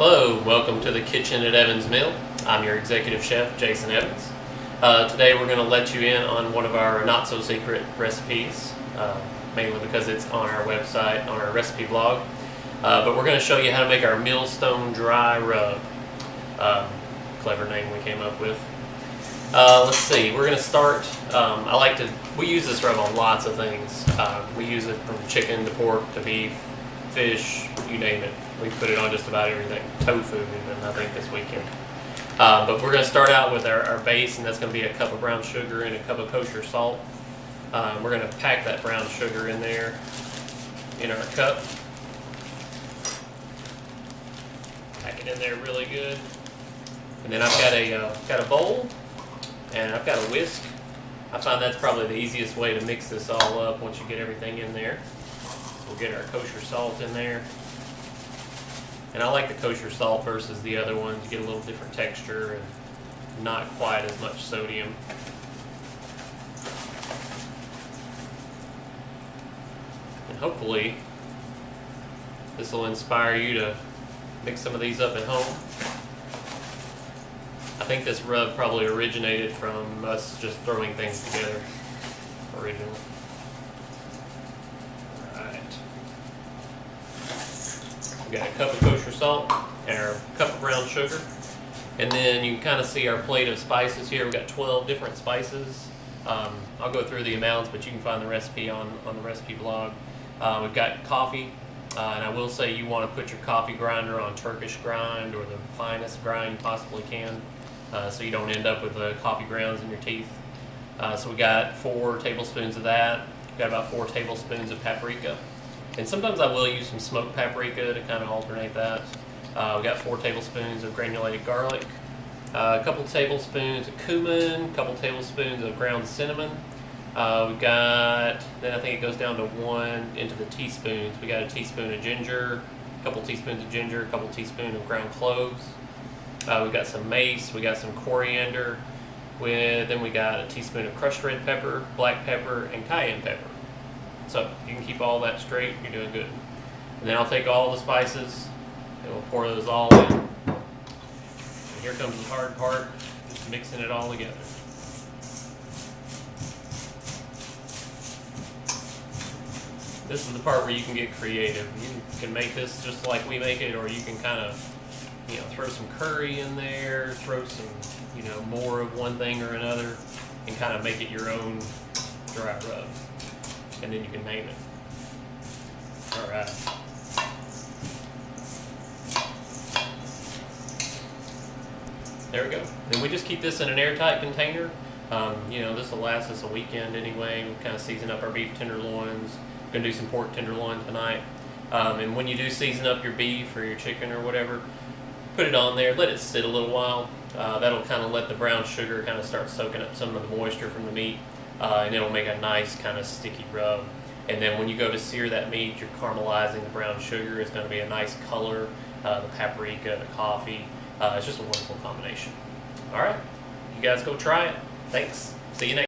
Hello, welcome to the kitchen at Evins Mill. I'm your executive chef, Jason Evans. Today we're going to let you in on one of our not-so-secret recipes, mainly because it's on our website, on our recipe blog. But we're going to show you how to make our Millstone dry rub. Clever name we came up with. Let's see, we're going to start, we use this rub on lots of things. We use it from chicken to pork to beef, fish, you name it. We put it on just about everything. Tofu even, I think, this weekend. But we're going to start out with our base, and that's going to be a cup of brown sugar and a cup of kosher salt. We're going to pack that brown sugar in there in our cup. Pack it in there really good. And then I've got a bowl, and I've got a whisk. I find that's probably the easiest way to mix this all up once you get everything in there. We'll get our kosher salt in there. And I like the kosher salt versus the other ones. You get a little different texture and not quite as much sodium. And hopefully this will inspire you to mix some of these up at home. I think this rub probably originated from us just throwing things together originally. We got a cup of kosher salt and our cup of brown sugar, and then you can kind of see our plate of spices here. We've got 12 different spices. I'll go through the amounts, but you can find the recipe on the recipe blog. We've got coffee, and I will say you want to put your coffee grinder on Turkish grind or the finest grind you possibly can, so you don't end up with coffee grounds in your teeth. So we got 4 tablespoons of that. We've got about 4 tablespoons of paprika. And sometimes I will use some smoked paprika to kind of alternate that. We got 4 tablespoons of granulated garlic, a couple tablespoons of cumin, a couple tablespoons of ground cinnamon. We got, then I think it goes down to 1 into the teaspoons. We got a teaspoon of ginger, a couple teaspoons of ginger, a couple teaspoons of ground cloves. We got some mace, we got some coriander, then we got a teaspoon of crushed red pepper, black pepper, and cayenne pepper. So if you can keep all that straight, you're doing good. And then I'll take all the spices and we'll pour those all in. And here comes the hard part, just mixing it all together. This is the part where you can get creative. You can make this just like we make it, or you can kind of, throw some curry in there, throw some, more of one thing or another, and kind of make it your own dry rub. And then you can name it. Alright. There we go. Then we just keep this in an airtight container. This will last us a weekend anyway. We'll kind of season up our beef tenderloins. Gonna do some pork tenderloin tonight. And when you do season up your beef or your chicken or whatever, put it on there, let it sit a little while. That'll kind of let the brown sugar kind of start soaking up some of the moisture from the meat. And it'll make a nice kind of sticky rub. And then when you go to sear that meat, you're caramelizing the brown sugar. It's going to be a nice color, the paprika, the coffee. It's just a wonderful combination. All right, you guys go try it. Thanks. See you next time.